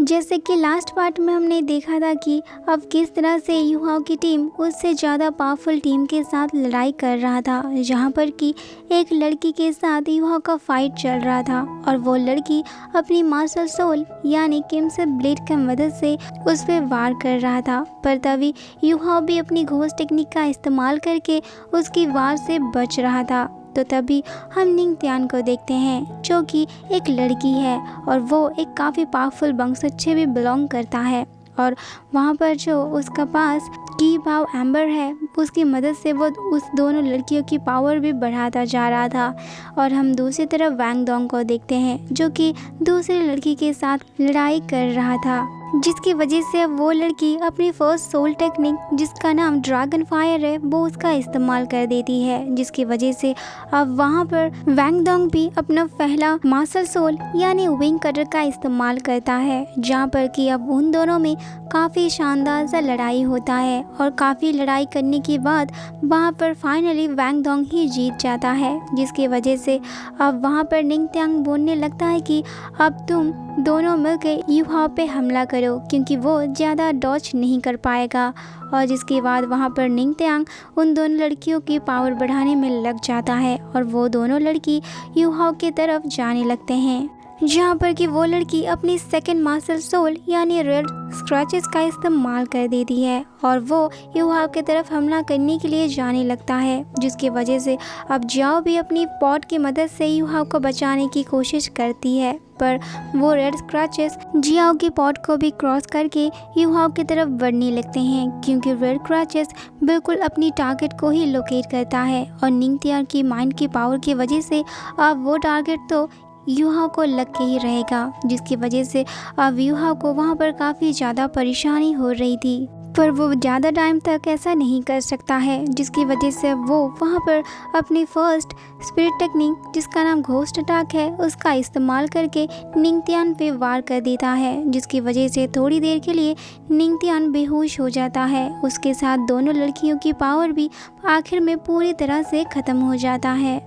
जैसे कि last part में हमने देखा था कि अब किस तरह से युहाओं की टीम उससे ज़्यादा पावरफुल टीम के साथ लड़ाई कर रहा था, जहाँ पर कि एक लड़की के साथ युहाओं का फाइट चल रहा था और वो लड़की अपनी मास्टर सोल यानी किमसे ब्लेड की मदद से उस पर वार कर रहा था। पर तभी युहाओं भी अपनी घोस्ट टेक्निक का इस्तेमाल करके उसकी वार से बच रहा था। तो तभी हम निंगथियान को देखते हैं जो कि एक लड़की है और वो एक काफ़ी पावरफुल वंश से भी बिलोंग करता है और वहाँ पर जो उसका पास की भाव एम्बर है उसकी मदद से वो उस दोनों लड़कियों की पावर भी बढ़ाता जा रहा था। और हम दूसरी तरफ वैंग डोंग को देखते हैं जो कि दूसरी लड़की के साथ लड़ाई कर रहा था, जिसकी वजह से अब वो लड़की अपनी फर्स्ट सोल टेक्निक जिसका नाम ड्रैगन फायर है वो उसका इस्तेमाल कर देती है, जिसकी वजह से अब वहाँ पर वैंग डोंग भी अपना पहला मास्टर सोल यानी विंग कटर का इस्तेमाल करता है, जहाँ पर कि अब उन दोनों में काफ़ी शानदार सा लड़ाई होता है और काफ़ी लड़ाई करने के बाद वहाँ पर फाइनली वैंग डोंग ही जीत जाता है, जिसकी वजह से अब वहाँ पर निंगथियांग बोलने लगता है कि अब तुम दोनों मिलकर युहाओं पे हमला करो क्योंकि वो ज़्यादा डॉज नहीं कर पाएगा। और जिसके बाद वहाँ पर निंगथियांग उन दोनों लड़कियों की पावर बढ़ाने में लग जाता है और वो दोनों लड़की युहाओं की तरफ जाने लगते हैं, जहाँ पर कि वो लड़की अपनी सेकंड मास्टर सोल यानी रेड स्क्रैचेस का इस्तेमाल कर देती है और वो युहाओं की तरफ हमला करने के लिए जाने लगता है, जिसकी वजह से अब जियाओ भी अपनी पॉट की मदद से युहाओं को बचाने की कोशिश करती है। पर वो रेड स्क्रैचेस जियाओ की पॉट को भी क्रॉस करके युहाओं की तरफ बढ़ने लगते हैं क्योंकि रेड स्क्रैचेस बिल्कुल अपनी टारगेट को ही लोकेट करता है और निंगथियांग की माइंड की पावर की वजह से अब वो टारगेट तो युहाओं को लग के ही रहेगा, जिसकी वजह से अब युहाओं को वहाँ पर काफ़ी ज़्यादा परेशानी हो रही थी। पर वो ज़्यादा टाइम तक ऐसा नहीं कर सकता है, जिसकी वजह से वो वहाँ पर अपनी फर्स्ट स्पिरिट टेक्निक जिसका नाम घोस्ट अटैक है उसका इस्तेमाल करके निंगथियान पे वार कर देता है, जिसकी वजह से थोड़ी देर के लिए निंगथियान बेहोश हो जाता है। उसके साथ दोनों लड़कियों की पावर भी आखिर में पूरी तरह से ख़त्म हो जाता है,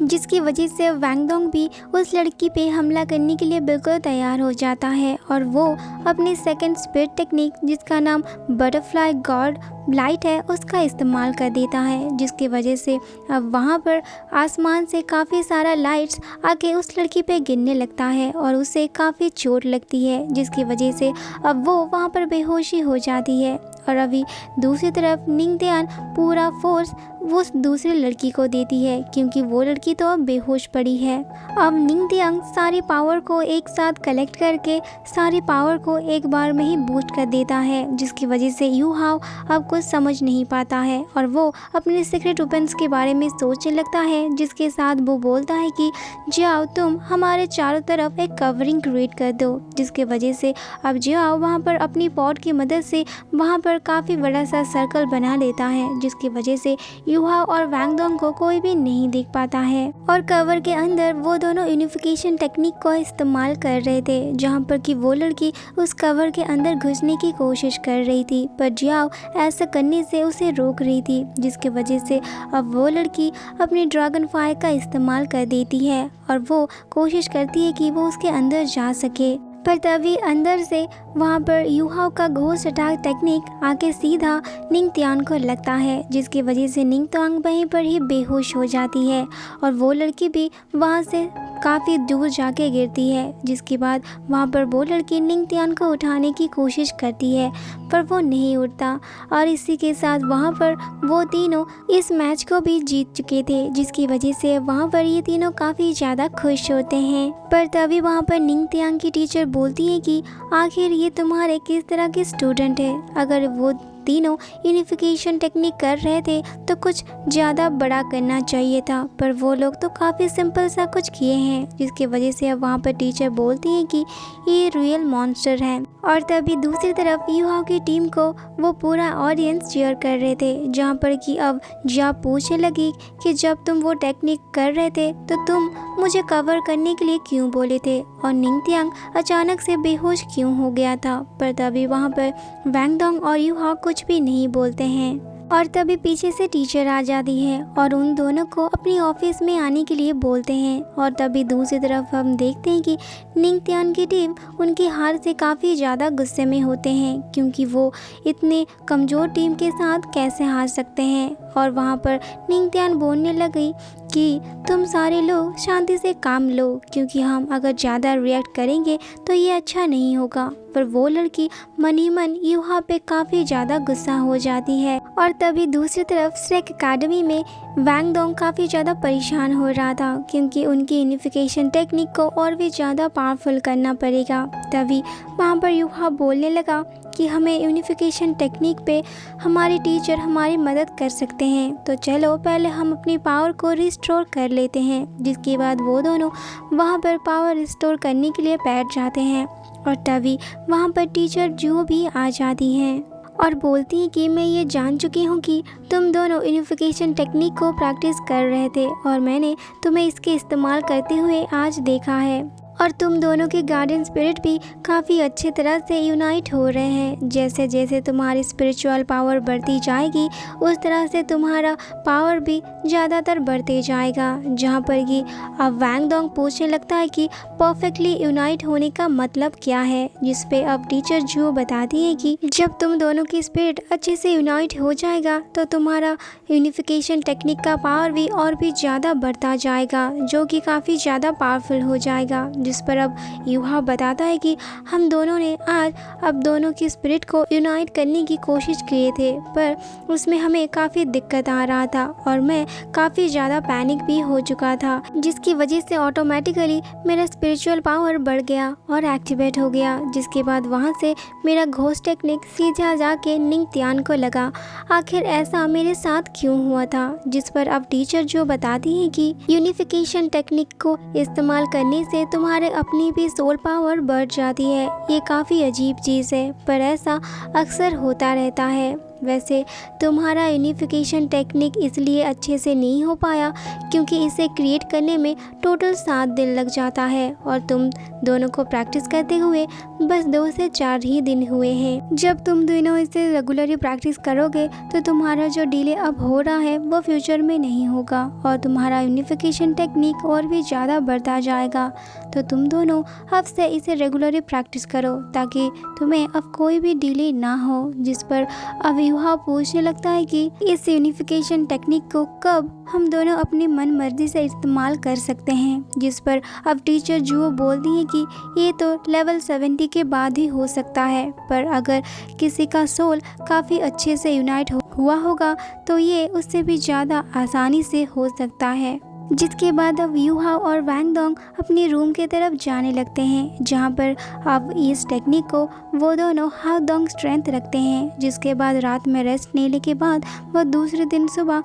जिसकी वजह से वैंग डोंग भी उस लड़की पे हमला करने के लिए बिल्कुल तैयार हो जाता है और वो अपनी सेकंड स्पिरिट टेक्निक जिसका नाम बटरफ्लाई गॉड लाइट है उसका इस्तेमाल कर देता है, जिसकी वजह से अब वहाँ पर आसमान से काफ़ी सारा लाइट्स आके उस लड़की पे गिरने लगता है और उसे काफ़ी चोट लगती है, जिसकी वजह से अब वो वहाँ पर बेहोशी हो जाती है। और अभी दूसरी तरफ निंगथियान पूरा फोर्स वो दूसरी लड़की को देती है क्योंकि वो लड़की तो अब बेहोश पड़ी है। अब निंगथियांग सारी पावर को एक साथ कलेक्ट करके सारी पावर को एक बार में ही बूस्ट कर देता है, जिसकी वजह से युहाओ अब कुछ समझ नहीं पाता है और वो अपने सीक्रेट वेपन्स के बारे में सोचने लगता है, जिसके साथ वो बोलता है कि जाओ तुम हमारे चारों तरफ एक कवरिंग क्रिएट कर दो, जिसके वजह से अब जाओ वहाँ पर अपनी पॉट की मदद से वहाँ पर काफ़ी बड़ा सा सर्कल बना लेता है, जिसकी वजह से युहाओ और वैंग डोंग को कोई भी नहीं देख पाता है। और कवर के अंदर वो दोनों यूनिफिकेशन टेक्निक को इस्तेमाल कर रहे थे, जहाँ पर कि वो लड़की उस कवर के अंदर घुसने की कोशिश कर रही थी पर जियाओ ऐसा करने से उसे रोक रही थी, जिसकी वजह से अब वो लड़की अपनी ड्रैगन फायर का इस्तेमाल कर देती है और वो कोशिश करती है कि वो उसके अंदर जा सके। पर तभी अंदर से वहाँ पर युहाओ का घोस्ट अटैक टेक्निक आके सीधा निंगथियांग को लगता है, जिसकी वजह से निंगथियांग वहीं पर ही बेहोश हो जाती है और वो लड़की भी वहाँ से काफ़ी दूर जाके गिरती है, जिसके बाद वहाँ पर वो लड़की निंगथियांग को उठाने की कोशिश करती है पर वो नहीं उठता और इसी के साथ वहाँ पर वो तीनों इस मैच को भी जीत चुके थे, जिसकी वजह से वहाँ पर ये तीनों काफ़ी ज़्यादा खुश होते हैं। पर तभी वहाँ पर निंगथियांग की टीचर बोलती है कि आखिर ये तुम्हारे किस तरह के स्टूडेंट है, अगर वो तीनों यूनिफिकेशन टेक्निक कर रहे थे तो कुछ ज़्यादा बड़ा करना चाहिए था, पर वो लोग तो काफ़ी सिंपल सा कुछ किए हैं, जिसकी वजह से अब वहाँ पर टीचर बोलती हैं कि ये रियल मॉन्स्टर हैं। और तभी दूसरी तरफ युहाओ की टीम को वो पूरा ऑडियंस चीयर कर रहे थे, जहाँ पर कि अब जिया पूछने लगी कि जब तुम वो टेक्निक कर रहे थे तो तुम मुझे कवर करने के लिए क्यों बोले थे और निंगथियांग अचानक से बेहोश क्यों हो गया था। पर तभी वहाँ पर वैंग डोंग और युहाओ कुछ भी नहीं बोलते हैं। और तभी पीछे से टीचर आ जाती है और उन दोनों को अपनी ऑफिस में आने के लिए बोलते हैं। और तभी दूसरी तरफ हम देखते हैं कि निंगत्यान की टीम उनकी हार से काफ़ी ज़्यादा गुस्से में होते हैं, क्योंकि वो इतने कमज़ोर टीम के साथ कैसे हार सकते हैं। और वहाँ पर निंगत्यान बोलने लगी कि तुम सारे लोग शांति से काम लो, क्योंकि हम अगर ज़्यादा रिएक्ट करेंगे तो ये अच्छा नहीं होगा। पर वो लड़की मन ही मन युहा पे काफ़ी ज़्यादा गुस्सा हो जाती है। और तभी दूसरी तरफ श्रेक एकेडमी में वैंग डोंग काफ़ी ज़्यादा परेशान हो रहा था, क्योंकि उनकी यूनिफिकेशन टेक्निक को और भी ज़्यादा पावरफुल करना पड़ेगा। तभी वहाँ पर युहा बोलने लगा कि हमें यूनिफिकेशन टेक्निक पे हमारे टीचर हमारी मदद कर सकते हैं, तो चलो पहले हम अपनी पावर को रिस्टोर कर लेते हैं। जिसके बाद वो दोनों वहाँ पर पावर रिस्टोर करने के लिए बैठ जाते हैं। और तभी वहाँ पर टीचर जो भी आ जाती हैं और बोलती हैं कि मैं ये जान चुकी हूँ कि तुम दोनों यूनिफिकेशन टेक्निक को प्रैक्टिस कर रहे थे और मैंने तुम्हें इसके इस्तेमाल करते हुए आज देखा है। और तुम दोनों के गार्डियन स्पिरिट भी काफ़ी अच्छे तरह से यूनाइट हो रहे हैं। जैसे जैसे तुम्हारी स्पिरिचुअल पावर बढ़ती जाएगी उस तरह से तुम्हारा पावर भी ज़्यादातर बढ़ते जाएगा। जहाँ पर कि अब वैंग डोंग पूछने लगता है कि परफेक्टली यूनाइट होने का मतलब क्या है, जिस पे अब टीचर जो बताती है कि जब तुम दोनों की स्पिरिट अच्छे से यूनाइट हो जाएगा तो तुम्हारा यूनिफिकेशन टेक्निक का पावर भी और भी ज़्यादा बढ़ता जाएगा, जो कि काफ़ी ज़्यादा पावरफुल हो जाएगा। जिस पर अब युहा बताता है कि हम दोनों ने आज अब दोनों की स्पिरिट को यूनाइट करने की कोशिश किए थे, पर उसमें हमें काफ़ी दिक्कत आ रहा था और मैं काफ़ी ज़्यादा पैनिक भी हो चुका था, जिसकी वजह से ऑटोमेटिकली मेरा स्पिरिचुअल पावर बढ़ गया और एक्टिवेट हो गया। जिसके बाद वहाँ से मेरा घोस्ट टेक्निक सीधा जाके निंगत्यान को लगा। आखिर ऐसा मेरे साथ क्यों हुआ था? जिस पर अब टीचर जो बताती है कि यूनिफिकेशन टेक्निक को इस्तेमाल करने से तुम्हारे अपनी भी सोल पावर बढ़ जाती है। ये काफ़ी अजीब चीज़ है, पर ऐसा अक्सर होता रहता है। वैसे तुम्हारा यूनिफिकेशन टेक्निक इसलिए अच्छे से नहीं हो पाया क्योंकि इसे क्रिएट करने में टोटल 7 दिन लग जाता है और तुम दोनों को प्रैक्टिस करते हुए बस 2 से 4 ही दिन हुए हैं। जब तुम दोनों इसे रेगुलरली प्रैक्टिस करोगे तो तुम्हारा जो डिले अब हो रहा है वो फ्यूचर में नहीं होगा और तुम्हारा यूनिफिकेशन टेक्निक और भी ज़्यादा बढ़ता जाएगा। तो तुम दोनों अब से इसे रेगुलरली प्रैक्टिस करो ताकि तुम्हें अब कोई भी डिले ना हो। जिस पर अब युहा पूछने लगता है कि इस यूनिफिकेशन टेक्निक को कब हम दोनों अपनी मन मर्जी से इस्तेमाल कर सकते हैं। जिस पर अब टीचर जुओ बोलती है कि ये तो लेवल 70 के बाद ही हो सकता है, पर अगर किसी का सोल काफ़ी अच्छे से यूनाइट हुआ होगा तो ये उससे भी ज़्यादा आसानी से हो सकता है। जिसके बाद अब युहा और वैंग डोंग अपने रूम के तरफ जाने लगते हैं, जहाँ पर अब इस टेक्निक को वो दोनों हाउ डोंग स्ट्रेंथ रखते हैं। जिसके बाद रात में रेस्ट लेने के बाद वो दूसरे दिन सुबह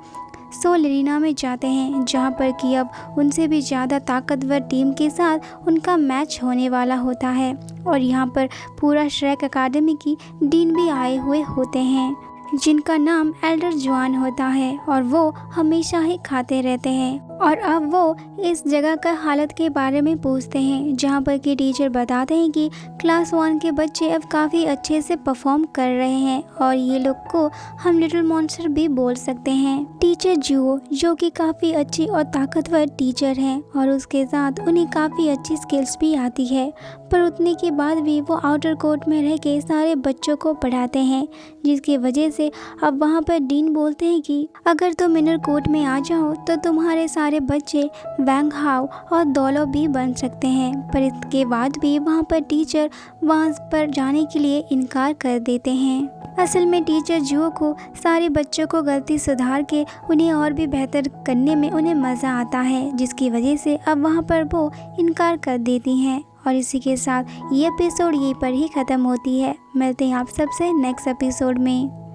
सोल एरिना में जाते हैं, जहाँ पर कि अब उनसे भी ज़्यादा ताकतवर टीम के साथ उनका मैच होने वाला होता है। और यहाँ पर पूरा श्रेक एकेडमी की डीन भी आए हुए होते हैं, जिनका नाम एल्डर जुआन होता है और वो हमेशा ही खाते रहते हैं। और अब वो इस जगह का हालत के बारे में पूछते हैं, जहाँ पर कि टीचर बताते हैं कि क्लास 1 के बच्चे अब काफ़ी अच्छे से परफॉर्म कर रहे हैं और ये लोग को हम लिटिल मॉन्स्टर भी बोल सकते हैं। टीचर जुओ जो कि काफ़ी अच्छी और ताकतवर टीचर हैं और उसके साथ उन्हें काफ़ी अच्छी स्किल्स भी आती है, पर उतने के बाद भी वो आउटर कोर्ट में रह के सारे बच्चों को पढ़ाते हैं। जिसकी वजह से अब वहाँ पर डीन बोलते हैं कि अगर तुम इनर कोर्ट में आ जाओ तो तुम्हारे सारे बच्चे वैंग हाओ और दोलो भी बन सकते हैं। पर इसके बाद भी वहाँ पर टीचर वहाँ पर जाने के लिए इनकार कर देते हैं। असल में टीचर जुओ को सारे बच्चों को गलती सुधार के उन्हें और भी बेहतर करने में उन्हें मज़ा आता है, जिसकी वजह से अब वहाँ पर वो इनकार कर देती हैं। और इसी के साथ ये एपिसोड यहीं पर ही ख़त्म होती है। मिलते हैं आप सबसे नेक्स्ट एपिसोड में।